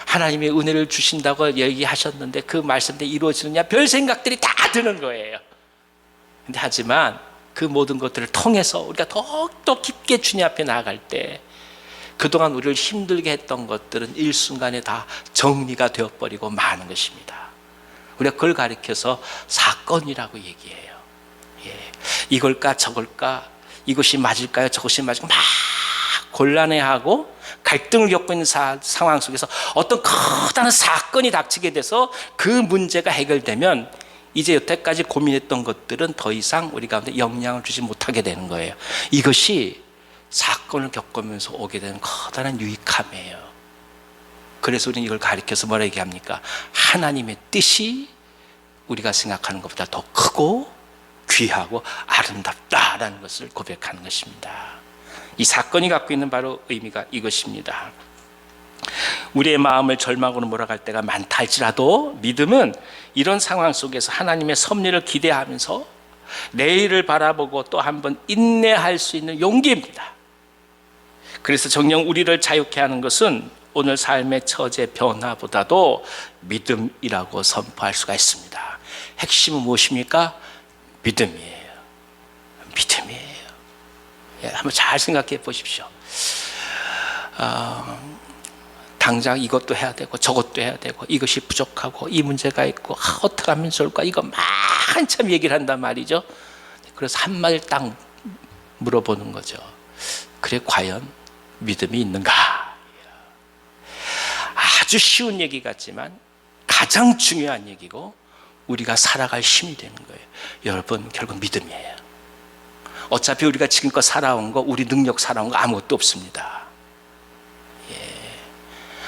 하나님의 은혜를 주신다고 얘기하셨는데 그 말씀대로 이루어지느냐, 별 생각들이 다 드는 거예요. 근데 하지만 그 모든 것들을 통해서 우리가 더욱더 깊게 주님 앞에 나아갈 때 그동안 우리를 힘들게 했던 것들은 일순간에 다 정리가 되어버리고 마는 것입니다. 우리가 그걸 가리켜서 사건이라고 얘기해요. 이걸까 저걸까, 이것이 맞을까요 저것이 맞을까, 막 곤란해하고 갈등을 겪고 있는 상황 속에서 어떤 커다란 사건이 닥치게 돼서 그 문제가 해결되면 이제 여태까지 고민했던 것들은 더 이상 우리 가운데 영향을 주지 못하게 되는 거예요. 이것이 사건을 겪으면서 오게 되는 커다란 유익함이에요. 그래서 우리는 이걸 가리켜서 뭐라 얘기합니까? 하나님의 뜻이 우리가 생각하는 것보다 더 크고 귀하고 아름답다라는 것을 고백하는 것입니다. 이 사건이 갖고 있는 바로 의미가 이것입니다. 우리의 마음을 절망으로 몰아갈 때가 많다 할지라도 믿음은 이런 상황 속에서 하나님의 섭리를 기대하면서 내일을 바라보고 또 한 번 인내할 수 있는 용기입니다. 그래서 정녕 우리를 자유케 하는 것은 오늘 삶의 처제 변화보다도 믿음이라고 선포할 수가 있습니다. 핵심은 무엇입니까? 믿음이에요. 믿음이에요. 예, 한번 잘 생각해 보십시오. 당장 이것도 해야 되고 저것도 해야 되고 이것이 부족하고 이 문제가 있고 어떻게 하면 좋을까, 이거 한참 얘기를 한단 말이죠. 그래서 한마디를 딱 물어보는 거죠. 그래, 과연 믿음이 있는가? 아주 쉬운 얘기 같지만 가장 중요한 얘기고 우리가 살아갈 힘이 되는 거예요. 여러분, 결국 믿음이에요. 어차피 우리가 지금껏 살아온 거, 우리 능력 살아온 거 아무것도 없습니다.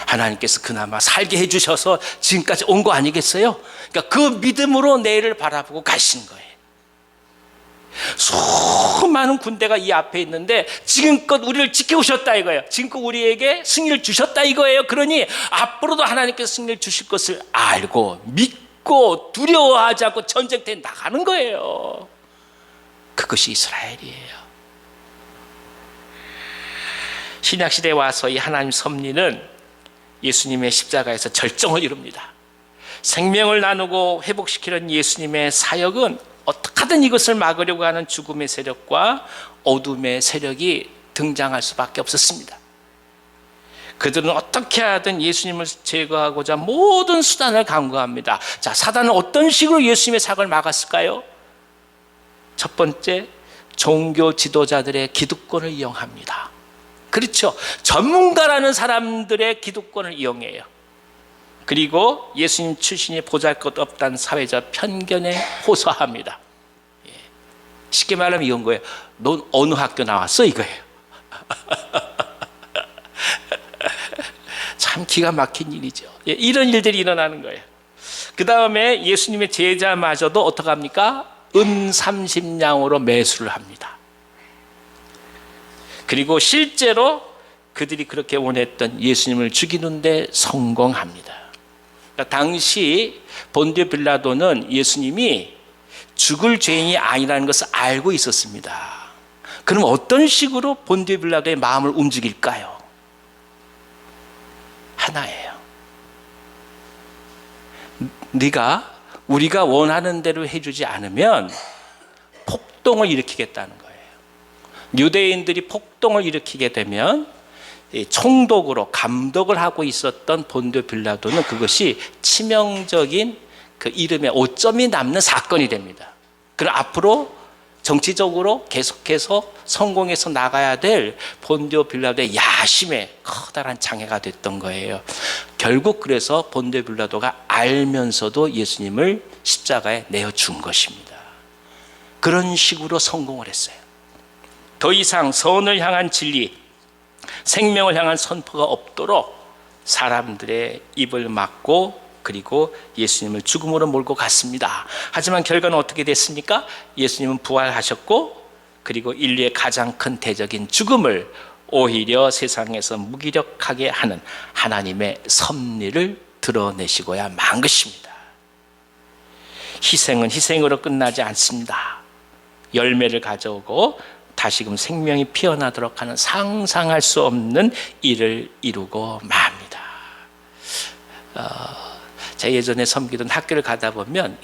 하나님께서 그나마 살게 해주셔서 지금까지 온 거 아니겠어요? 그러니까 그 믿음으로 내일을 바라보고 가신 거예요. 수많은 군대가 이 앞에 있는데 지금껏 우리를 지켜오셨다 이거예요. 지금껏 우리에게 승리를 주셨다 이거예요. 그러니 앞으로도 하나님께서 승리를 주실 것을 알고 믿고 두려워하지 않고 전쟁터에 나가는 거예요. 그것이 이스라엘이에요. 신약시대에 와서 이 하나님 섭리는 예수님의 십자가에서 절정을 이룹니다. 생명을 나누고 회복시키는 예수님의 사역은 어떻게든 이것을 막으려고 하는 죽음의 세력과 어둠의 세력이 등장할 수밖에 없었습니다. 그들은 어떻게 하든 예수님을 제거하고자 모든 수단을 강구합니다. 자, 사단은 어떤 식으로 예수님의 사역을 막았을까요? 첫 번째, 종교 지도자들의 기득권을 이용합니다. 그렇죠. 전문가라는 사람들의 기득권을 이용해요. 그리고 예수님 출신이 보잘것없다는 사회적 편견에 호소합니다. 쉽게 말하면 이건 거예요. 넌 어느 학교 나왔어? 이거예요. 참 기가 막힌 일이죠. 이런 일들이 일어나는 거예요. 그 다음에 예수님의 제자마저도 어떻게 합니까? 은 30냥으로 매수를 합니다. 그리고 실제로 그들이 그렇게 원했던 예수님을 죽이는데 성공합니다. 그러니까 당시 본디오 빌라도는 예수님이 죽을 죄인이 아니라는 것을 알고 있었습니다. 그럼 어떤 식으로 본디오 빌라도의 마음을 움직일까요? 하나예요. 네가 우리가 원하는 대로 해주지 않으면 폭동을 일으키겠다는 거예요. 유대인들이 폭동을 일으키게 되면 총독으로 감독을 하고 있었던 본디오 빌라도는 그것이 치명적인 그 이름에 오점이 남는 사건이 됩니다. 그럼 앞으로 정치적으로 계속해서 성공해서 나가야 될 본디오 빌라도의 야심에 커다란 장애가 됐던 거예요. 결국 그래서 본디오 빌라도가 알면서도 예수님을 십자가에 내어준 것입니다. 그런 식으로 성공을 했어요. 더 이상 선을 향한 진리, 생명을 향한 선포가 없도록 사람들의 입을 막고 그리고 예수님을 죽음으로 몰고 갔습니다. 하지만 결과는 어떻게 됐습니까? 예수님은 부활하셨고 그리고 인류의 가장 큰 대적인 죽음을 오히려 세상에서 무기력하게 하는 하나님의 섭리를 드러내시고야 만 것입니다. 희생은 희생으로 끝나지 않습니다. 열매를 가져오고 다시금 생명이 피어나도록 하는 상상할 수 없는 일을 이루고 맙니다. 제가 예전에 섬기던 학교를 가다 보면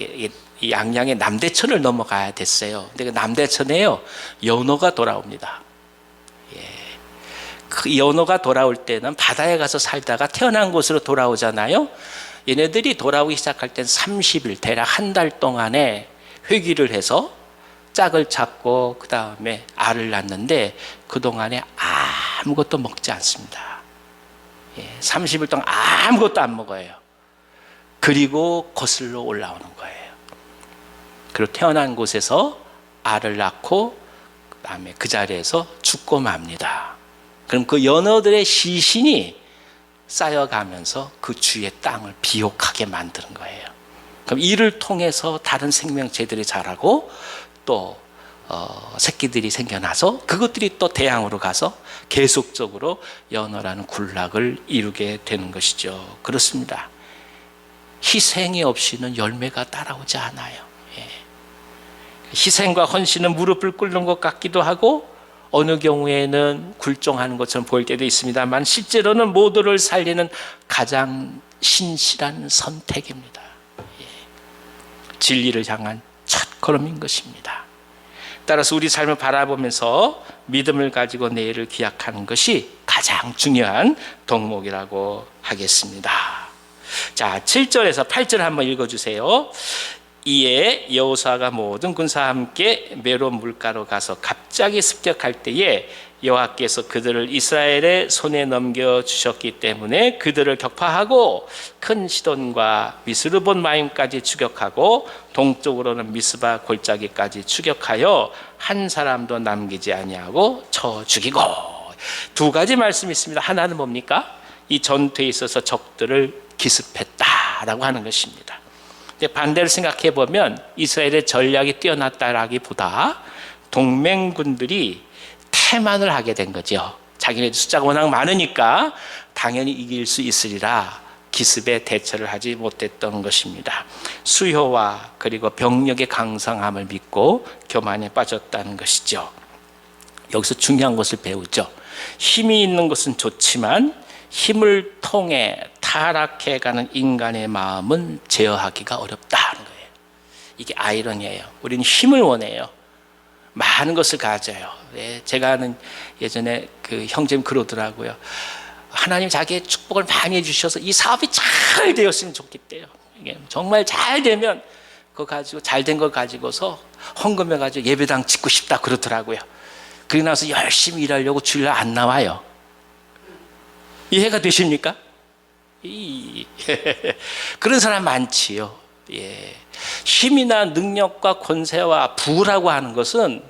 양양의 남대천을 넘어가야 됐어요. 근데 그 남대천에요, 연어가 돌아옵니다. 그 연어가 돌아올 때는 바다에 가서 살다가 태어난 곳으로 돌아오잖아요. 얘네들이 돌아오기 시작할 땐 30일, 대략 한 달 동안에 회귀를 해서 짝을 찾고 그 다음에 알을 낳는데 그동안에 아무것도 먹지 않습니다. 30일 동안 아무것도 안 먹어요. 그리고 거슬러 올라오는 거예요. 그리고 태어난 곳에서 알을 낳고 그 다음에 그 자리에서 죽고 맙니다. 그럼 그 연어들의 시신이 쌓여가면서 그 주위의 땅을 비옥하게 만드는 거예요. 그럼 이를 통해서 다른 생명체들이 자라고 또 새끼들이 생겨나서 그것들이 또 대양으로 가서 계속적으로 연어라는 군락을 이루게 되는 것이죠. 그렇습니다. 희생이 없이는 열매가 따라오지 않아요. 희생과 헌신은 무릎을 꿇는 것 같기도 하고 어느 경우에는 굴종하는 것처럼 보일 때도 있습니다만 실제로는 모두를 살리는 가장 신실한 선택입니다. 진리를 향한 첫걸음인 것입니다. 따라서 우리 삶을 바라보면서 믿음을 가지고 내일을 기약하는 것이 가장 중요한 덕목이라고 하겠습니다. 자, 7절에서 8절 한번 읽어주세요. 이에 여호수아가 모든 군사와 함께 메론 물가로 가서 갑자기 습격할 때에 여호와께서 그들을 이스라엘의 손에 넘겨주셨기 때문에 그들을 격파하고 큰 시돈과 미스르본 마임까지 추격하고 동쪽으로는 미스바 골짜기까지 추격하여 한 사람도 남기지 아니하고 쳐 죽이고. 두 가지 말씀이 있습니다. 하나는 뭡니까? 이 전투에 있어서 적들을 기습했다라고 하는 것입니다. 근데 반대로 생각해 보면 이스라엘의 전략이 뛰어났다라기보다 동맹군들이 태만을 하게 된 거죠. 자기네들 숫자가 워낙 많으니까 당연히 이길 수 있으리라 기습에 대처를 하지 못했던 것입니다. 수효와 그리고 병력의 강성함을 믿고 교만에 빠졌다는 것이죠. 여기서 중요한 것을 배우죠. 힘이 있는 것은 좋지만 힘을 통해 타락해가는 인간의 마음은 제어하기가 어렵다는 거예요. 이게 아이러니예요. 우리는 힘을 원해요. 많은 것을 가져요. 제가 아는 예전에 그 형제님 그러더라고요. 하나님 자기의 축복을 많이 해주셔서 이 사업이 잘 되었으면 좋겠대요. 이게 정말 잘 되면 그거 가지고 잘된 걸 가지고서 헌금해 가지고 예배당 짓고 싶다 그러더라고요. 그러고 나서 열심히 일하려고 주일날 안 나와요. 이해가 되십니까? 그런 사람 많지요. 예. 힘이나 능력과 권세와 부라고 하는 것은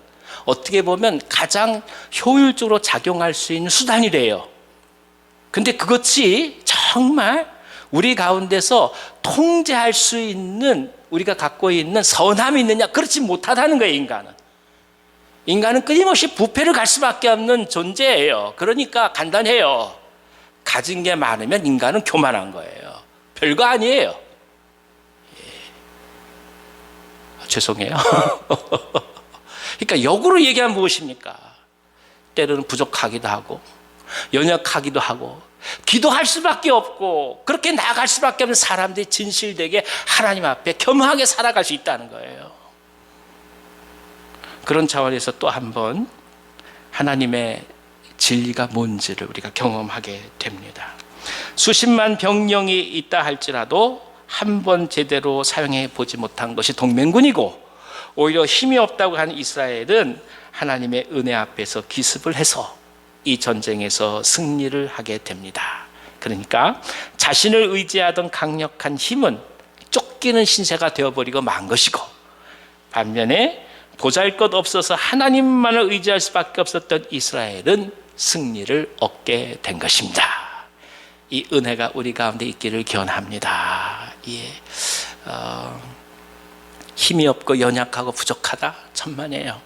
어떻게 보면 가장 효율적으로 작용할 수 있는 수단이래요. 근데 그것이 정말 우리 가운데서 통제할 수 있는 우리가 갖고 있는 선함이 있느냐? 그렇지 못하다는 거예요. 인간은 끊임없이 부패를 갈 수밖에 없는 존재예요. 그러니까 간단해요. 가진 게 많으면 인간은 교만한 거예요. 별거 아니에요. 죄송해요. 그러니까 역으로 얘기하면 무엇입니까? 때로는 부족하기도 하고 연약하기도 하고 기도할 수밖에 없고 그렇게 나아갈 수밖에 없는 사람들이 진실되게 하나님 앞에 겸허하게 살아갈 수 있다는 거예요. 그런 차원에서 또 한 번 하나님의 진리가 뭔지를 우리가 경험하게 됩니다. 수십만 병력이 있다 할지라도 한 번 제대로 사용해 보지 못한 것이 동맹군이고 오히려 힘이 없다고 하는 이스라엘은 하나님의 은혜 앞에서 기습을 해서 이 전쟁에서 승리를 하게 됩니다. 그러니까 자신을 의지하던 강력한 힘은 쫓기는 신세가 되어버리고 만 것이고 반면에 보잘것없어서 하나님만을 의지할 수밖에 없었던 이스라엘은 승리를 얻게 된 것입니다. 이 은혜가 우리 가운데 있기를 기원합니다. 힘이 없고 연약하고 부족하다? 천만에요.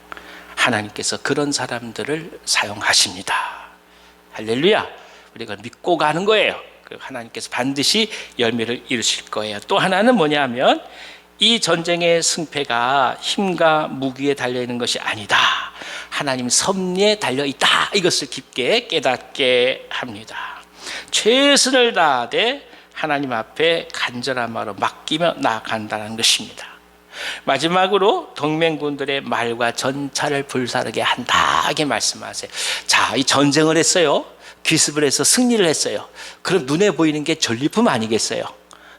하나님께서 그런 사람들을 사용하십니다. 할렐루야. 우리가 믿고 가는 거예요. 하나님께서 반드시 열매를 이루실 거예요. 또 하나는 뭐냐면 이 전쟁의 승패가 힘과 무기에 달려있는 것이 아니다. 하나님 섭리에 달려있다. 이것을 깊게 깨닫게 합니다. 최선을 다하되 하나님 앞에 간절한 마음으로 맡기며 나아간다는 것입니다. 마지막으로 동맹군들의 말과 전차를 불사르게 한다. 이렇게 말씀하세요. 자, 이 전쟁을 했어요. 기습을 해서 승리를 했어요. 그럼 눈에 보이는 게 전리품 아니겠어요?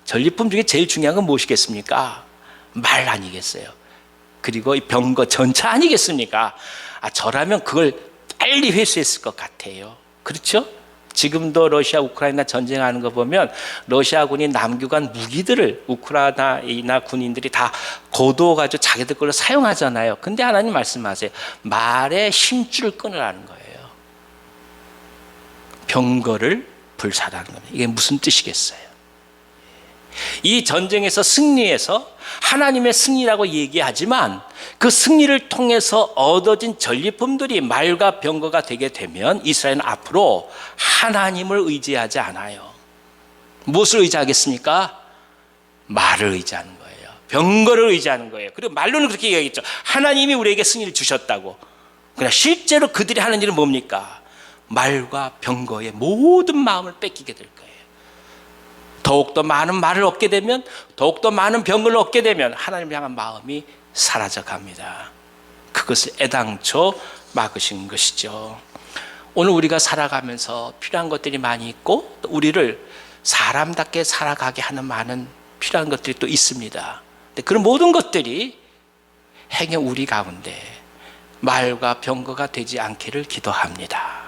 전리품 중에 제일 중요한 건 무엇이겠습니까? 말 아니겠어요? 그리고 이 병거 전차 아니겠습니까? 저라면 그걸 빨리 회수했을 것 같아요. 그렇죠? 지금도 러시아 우크라이나 전쟁하는 거 보면 러시아군이 남겨간 무기들을 우크라이나 군인들이 다 거두어가지고 자기들 걸로 사용하잖아요. 근데 하나님 말씀하세요. 말의 힘줄을 끊으라는 거예요. 병거를 불사라는 겁니다. 이게 무슨 뜻이겠어요? 이 전쟁에서 승리해서 하나님의 승리라고 얘기하지만 그 승리를 통해서 얻어진 전리품들이 말과 병거가 되게 되면 이스라엘은 앞으로 하나님을 의지하지 않아요. 무엇을 의지하겠습니까? 말을 의지하는 거예요. 병거를 의지하는 거예요. 그리고 말로는 그렇게 얘기했죠. 하나님이 우리에게 승리를 주셨다고. 그러나 실제로 그들이 하는 일은 뭡니까? 말과 병거의 모든 마음을 뺏기게 될 거예요. 더욱더 많은 말을 얻게 되면, 더욱더 많은 병거를 얻게 되면 하나님을 향한 마음이 사라져 갑니다. 그것을 애당초 막으신 것이죠. 오늘 우리가 살아가면서 필요한 것들이 많이 있고, 또 우리를 사람답게 살아가게 하는 많은 필요한 것들이 또 있습니다. 근데 그런 모든 것들이 행여 우리 가운데 말과 병거가 되지 않기를 기도합니다.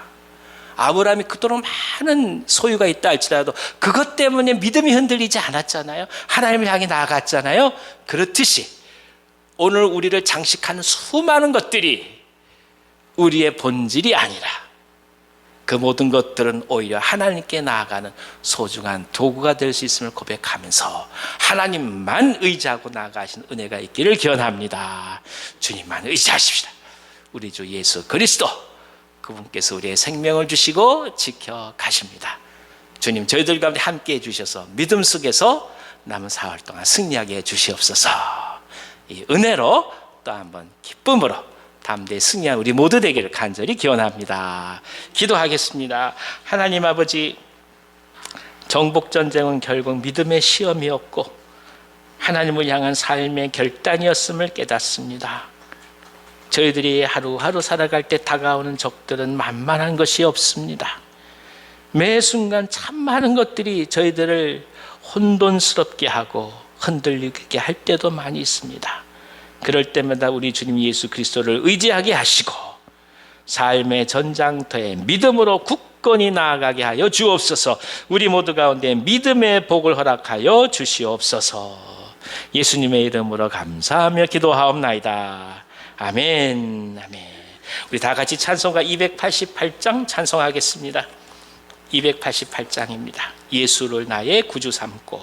아브라함이 그토록 많은 소유가 있다 할지라도 그것 때문에 믿음이 흔들리지 않았잖아요. 하나님을 향해 나아갔잖아요. 그렇듯이 오늘 우리를 장식하는 수많은 것들이 우리의 본질이 아니라 그 모든 것들은 오히려 하나님께 나아가는 소중한 도구가 될 수 있음을 고백하면서 하나님만 의지하고 나아가신 은혜가 있기를 기원합니다. 주님만 의지하십시다. 우리 주 예수 그리스도, 그분께서 우리의 생명을 주시고 지켜 가십니다. 주님, 저희들 가운데 함께 해주셔서 믿음 속에서 남은 사흘 동안 승리하게 해주시옵소서. 이 은혜로 또 한번 기쁨으로 담대히 승리한 우리 모두 되기를 간절히 기원합니다. 기도하겠습니다. 하나님 아버지, 정복전쟁은 결국 믿음의 시험이었고 하나님을 향한 삶의 결단이었음을 깨닫습니다. 저희들이 하루하루 살아갈 때 다가오는 적들은 만만한 것이 없습니다. 매 순간 참 많은 것들이 저희들을 혼돈스럽게 하고 흔들리게 할 때도 많이 있습니다. 그럴 때마다 우리 주님 예수 그리스도를 의지하게 하시고 삶의 전장터에 믿음으로 굳건히 나아가게 하여 주옵소서. 우리 모두 가운데 믿음의 복을 허락하여 주시옵소서. 예수님의 이름으로 감사하며 기도하옵나이다. 아멘. 아멘. 우리 다 같이 찬송가 288장 찬송하겠습니다. 288장입니다. 예수를 나의 구주 삼고.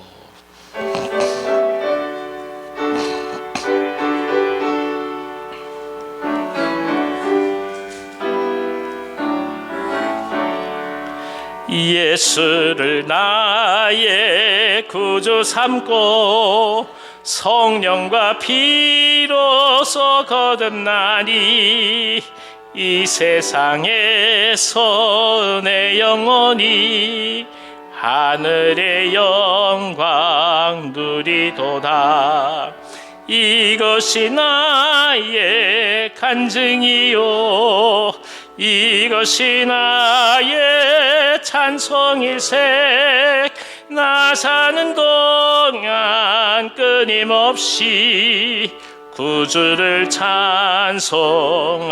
예수를 나의 구주 삼고 성령과 피로써 거듭나니 이 세상에서 내 영혼이 하늘의 영광 누리도다. 이것이 나의 간증이요 이것이 나의 찬송일색. 나 사는 동안 끊임없이 구주를 찬송하리로다.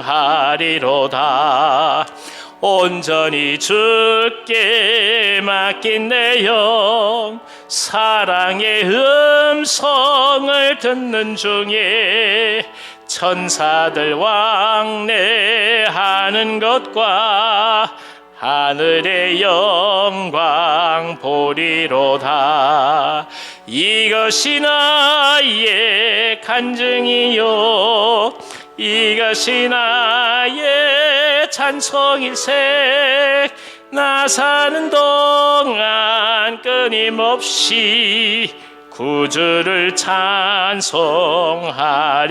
온전히 주께 맡긴 내 영 사랑의 음성을 듣는 중에 천사들 왕래하는 것과 하늘의 영광 보리로다. 이것이 나의 간증이요 이것이 나의 찬송일색. 나 사는 동안 끊임없이 구주를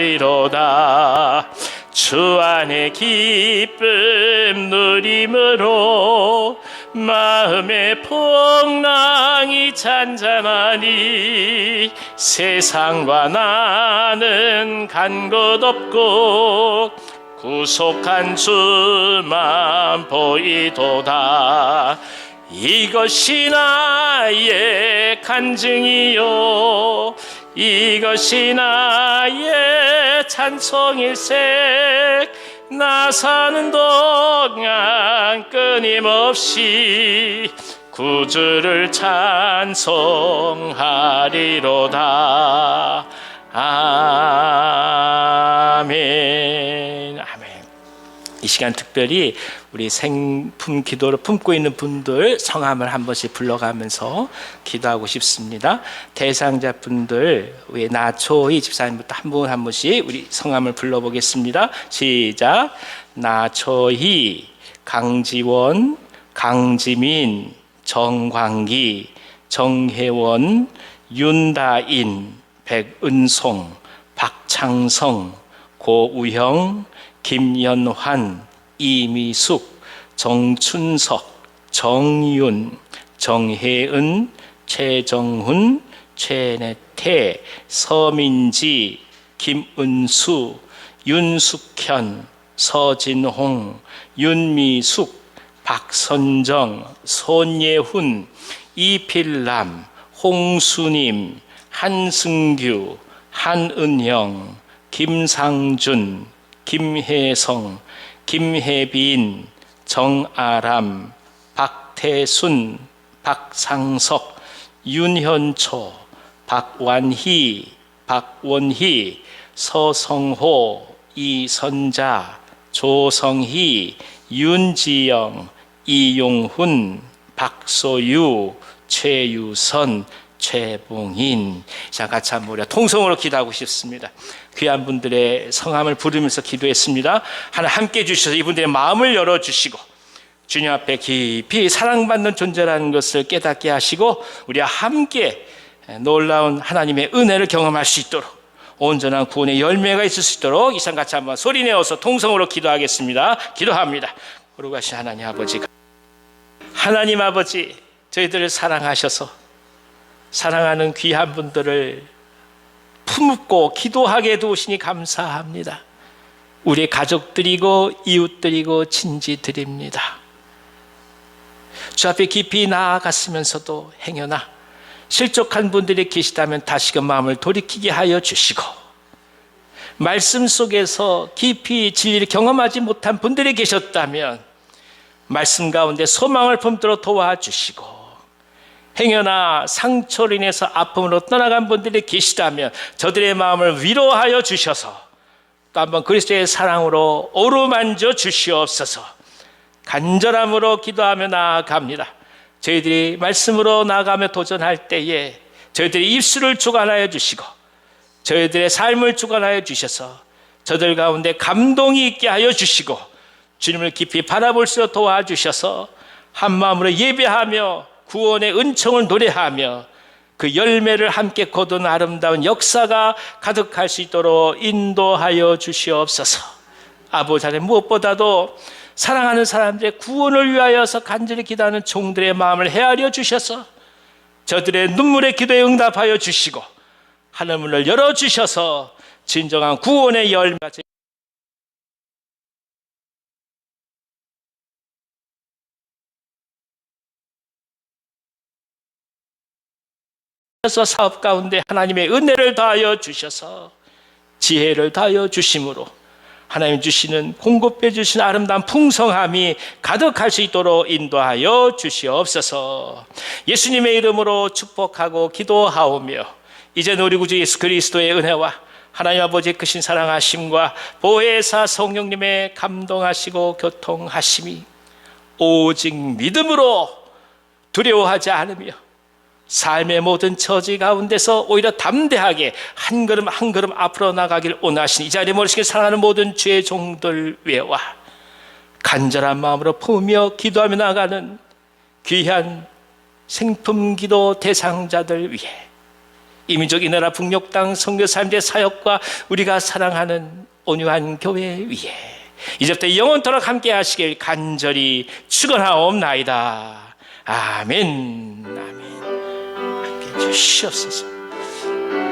찬송하리로다. 주 안의 기쁨 누림으로 마음의 풍랑이 잔잔하니 세상과 나는 간 곳 없고 구속한 주만 보이도다. 이것이 나의 간증이요 이것이 나의 찬송일색. 나 사는 동안 끊임없이 구주를 찬송하리로다. 아멘. 아멘. 이 시간 특별히 우리 생품 기도를 품고 있는 분들 성함을 한 번씩 불러가면서 기도하고 싶습니다. 대상자 분들 위에 나초희 집사님부터 한 분 한 분씩 우리 성함을 불러보겠습니다. 시작. 나초희, 강지원, 강지민, 정광기, 정혜원, 윤다인, 백은송, 박창성, 고우형, 김연환, 이미숙, 정춘석, 정윤, 정혜은, 최정훈, 최내태, 서민지, 김은수, 윤숙현, 서진홍, 윤미숙, 박선정, 손예훈, 이필남, 홍수님, 한승규, 한은영, 김상준, 김혜성, 김혜빈, 정아람, 박태순, 박상석, 윤현초, 박완희, 박원희, 서성호, 이선자, 조성희, 윤지영, 이용훈, 박소유, 최유선, 최봉인. 자, 같이 한번 우리가 통성으로 기도하고 싶습니다. 귀한 분들의 성함을 부르면서 기도했습니다. 하나 함께 주셔서 이분들의 마음을 열어주시고 주님 앞에 깊이 사랑받는 존재라는 것을 깨닫게 하시고 우리와 함께 놀라운 하나님의 은혜를 경험할 수 있도록 온전한 구원의 열매가 있을 수 있도록 이상 같이 한번 소리내어서 통성으로 기도하겠습니다. 기도합니다. 거룩하신 하나님 아버지, 하나님 아버지, 저희들을 사랑하셔서 사랑하는 귀한 분들을 품고 기도하게 도우시니 감사합니다. 우리 가족들이고 이웃들이고 친지들입니다. 주 앞에 깊이 나아갔으면서도 행여나 실족한 분들이 계시다면 다시금 마음을 돌이키게 하여 주시고, 말씀 속에서 깊이 진리를 경험하지 못한 분들이 계셨다면 말씀 가운데 소망을 품도록 도와주시고, 행여나 상처로 인해서 아픔으로 떠나간 분들이 계시다면 저들의 마음을 위로하여 주셔서 또 한번 그리스도의 사랑으로 어루만져 주시옵소서. 간절함으로 기도하며 나아갑니다. 저희들이 말씀으로 나아가며 도전할 때에 저희들의 입술을 주관하여 주시고 저희들의 삶을 주관하여 주셔서 저들 가운데 감동이 있게 하여 주시고 주님을 깊이 바라볼 수 있도록 도와주셔서 한마음으로 예배하며 구원의 은총을 노래하며 그 열매를 함께 거두는 아름다운 역사가 가득할 수 있도록 인도하여 주시옵소서. 아버지 하나님, 무엇보다도 사랑하는 사람들의 구원을 위하여서 간절히 기도하는 종들의 마음을 헤아려 주셔서 저들의 눈물의 기도에 응답하여 주시고 하늘문을 열어주셔서 진정한 구원의 열매가 사업 가운데 하나님의 은혜를 더하여 주셔서 지혜를 더하여 주심으로 하나님 주시는 공급해 주신 아름다운 풍성함이 가득할 수 있도록 인도하여 주시옵소서. 예수님의 이름으로 축복하고 기도하오며 이제는 우리 구주 예수 그리스도의 은혜와 하나님 아버지의 크신 사랑하심과 보혜사 성령님의 감동하시고 교통하심이 오직 믿음으로 두려워하지 않으며 삶의 모든 처지 가운데서 오히려 담대하게 한 걸음 한 걸음 앞으로 나가길 원하시니 이 자리에 모시게 사랑하는 모든 주의 종들 외와 간절한 마음으로 품으며 기도하며 나가는 귀한 생품기도 대상자들 위해 이민족 이 나라 북녘 땅 선교사님들의 사역과 우리가 사랑하는 온유한 교회 위에 이제부터 영원토록 함께 하시길 간절히 축원하옵나이다. 아멘. 아멘. 주시옵소서.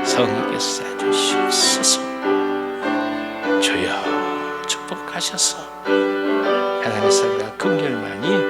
성령께서 주시옵소서. 주여 축복하셔서 하나님의 사랑과 긍휼만이